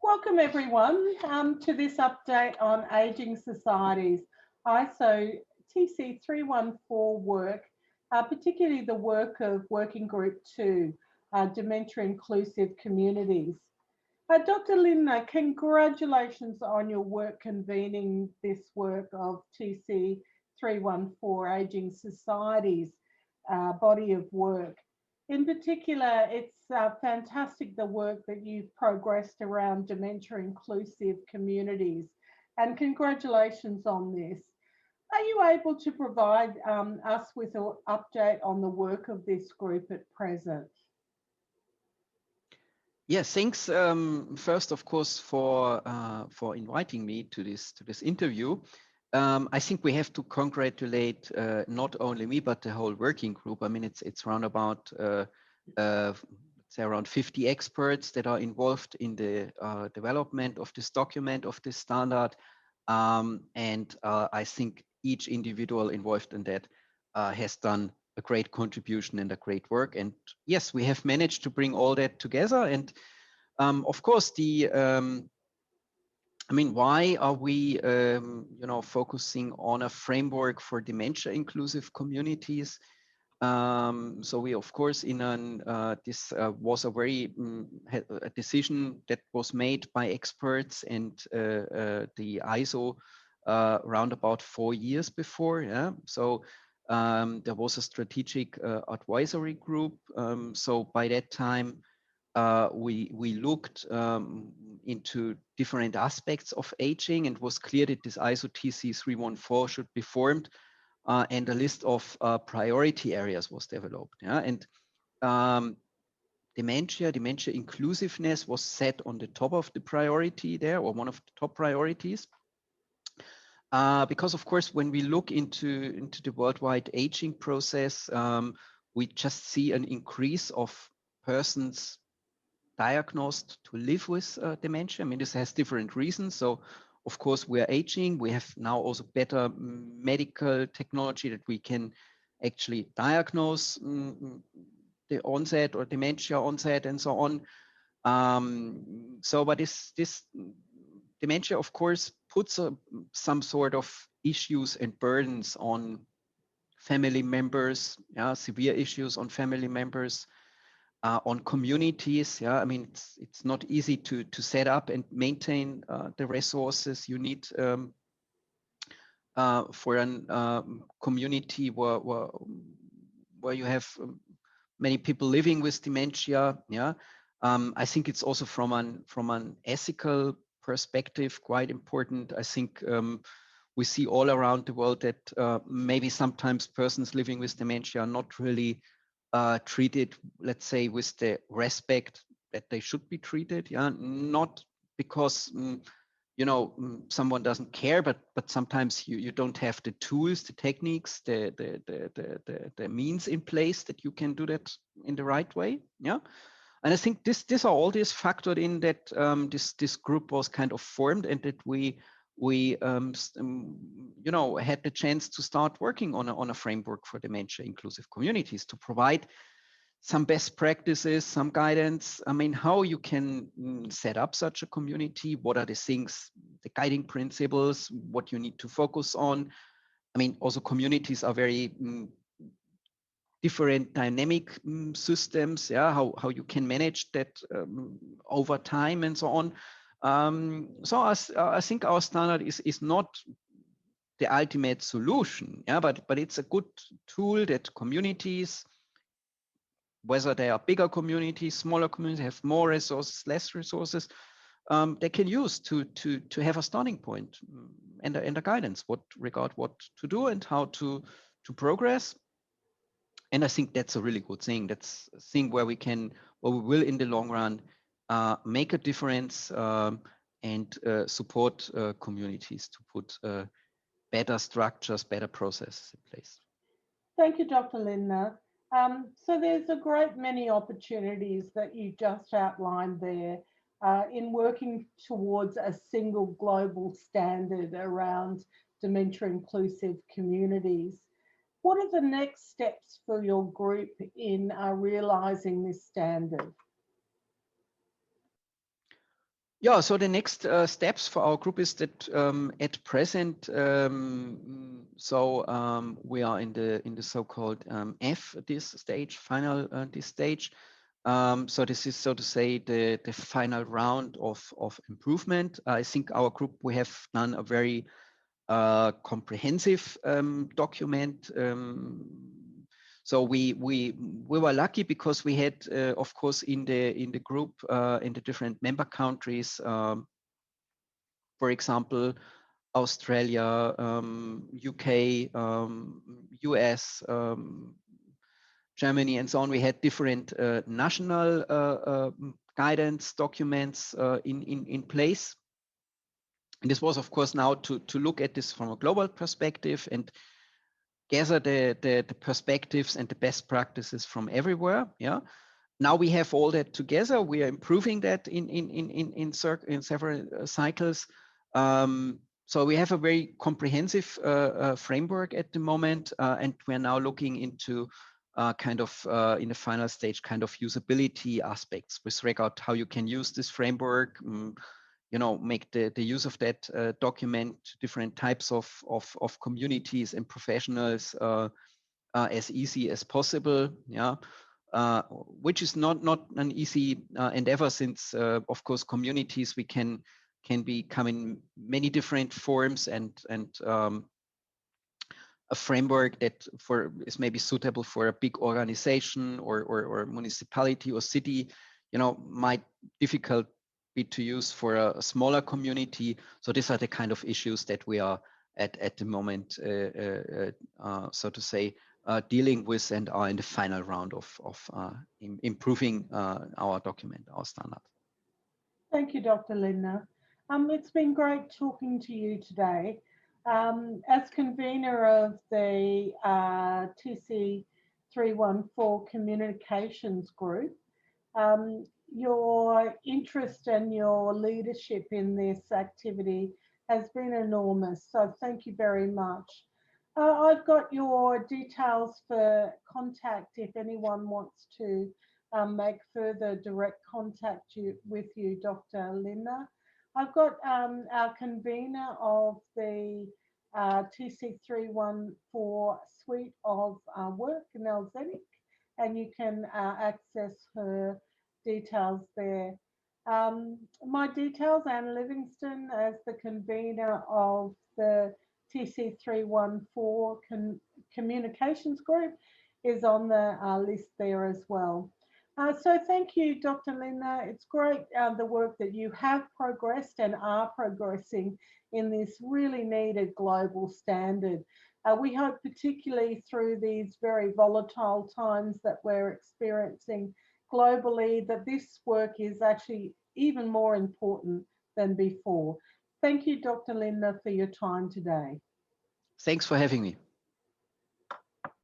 Welcome everyone to this update on ageing societies, ISO TC 314 work, particularly the work of Working Group 2, dementia-inclusive communities. Dr. Linner, congratulations on your work convening this work of TC 314, Ageing Societies body of work. In particular, it's fantastic the work that you've progressed around dementia-inclusive communities, and congratulations on this. Are you able to provide us with an update on the work of this group at present? Yes, thanks first, of course, for inviting me to this interview. I think we have to congratulate not only me but the whole working group. I mean, it's around about let's say around 50 experts that are involved in the development of this document, of this standard, and I think each individual involved in that has done a great contribution and a great work. And yes, we have managed to bring all that together. And of course, I mean, why are we, focusing on a framework for dementia-inclusive communities? So we, of course, this was a very a decision that was made by experts and the ISO around about 4 years before. Yeah, so there was a strategic advisory group. So by that time, we looked into different aspects of aging, and it was clear that this ISO TC 314 should be formed, and a list of priority areas was developed. Yeah? And dementia inclusiveness was set on the top of the priority there, or one of the top priorities. Because of course, when we look into the worldwide aging process, we just see an increase of persons diagnosed to live with dementia. I mean, this has different reasons. So of course, we are aging. We have now also better medical technology that we can actually diagnose the onset or dementia onset and so on. But this dementia, of course, puts some sort of issues and burdens on family members, severe issues on family members, on communities. Yeah, I mean, it's not easy to set up and maintain the resources you need for a community where you have many people living with dementia. Yeah, I think it's also from an ethical perspective quite important. I think we see all around the world that maybe sometimes persons living with dementia are not really treated, let's say, with the respect that they should be treated. Yeah, not because someone doesn't care, but sometimes you don't have the tools, the techniques, the means in place that you can do that in the right way. Yeah, and I think these are all these factored in that this group was kind of formed, and that we had the chance to start working on a framework for dementia inclusive communities to provide some best practices, some guidance. I mean, how you can set up such a community, what are the things, the guiding principles, what you need to focus on. I mean, also communities are very different dynamic systems, yeah, how you can manage that over time and so on. So I think our standard is not the ultimate solution, yeah, but it's a good tool that communities, whether they are bigger communities, smaller communities, have more resources, less resources, they can use to have a starting point and a guidance what to do and how to progress. And I think that's a really good thing. That's a thing where we will in the long run make a difference and support communities to put better structures, better processes in place. Thank you, Dr. Linner. So there's a great many opportunities that you just outlined there in working towards a single global standard around dementia-inclusive communities. What are the next steps for your group in realising this standard? Yeah, so the next steps for our group is that at present, we are in the so-called F this stage, final this stage. So this is, so to say, the final round of improvement. I think our group, we have done a very comprehensive document. So we were lucky because we had, of course, in the group, in the different member countries, for example, Australia, UK, US, Germany, and so on. We had different national guidance documents in place. And this was, of course, now to look at this from a global perspective and gather the perspectives and the best practices from everywhere. Yeah. Now we have all that together. We are improving that in several cycles. So we have a very comprehensive framework at the moment, and we're now looking into kind of in the final stage, kind of usability aspects with regard to how you can use this framework. You know, make the use of that document to different types of communities and professionals as easy as possible. Yeah. Which is not an easy endeavor, since of course communities can become in many different forms, and a framework that is maybe suitable for a big organization or municipality or city, you know, might difficult be to use for a smaller community. So these are the kind of issues that we are at the moment, so to say, dealing with, and are in the final round of improving our document, our standard. Thank you, Dr. Linner. It's been great talking to you today. As convener of the TC 314 Communications Group, your interest and your leadership in this activity has been enormous. So thank you very much. I've got your details for contact if anyone wants to make further direct contact with you, Dr. Linner. I've got our convener of the TC314 suite of work, Nell Zenik, and you can access her details there. My details, Anne Livingston, as the convener of the TC314 Communications Group, is on the list there as well. So thank you, Dr. Linner. It's great the work that you have progressed and are progressing in this really needed global standard. We hope, particularly through these very volatile times that we're experiencing globally, that this work is actually even more important than before. Thank you, Dr. Linner, for your time today. Thanks for having me.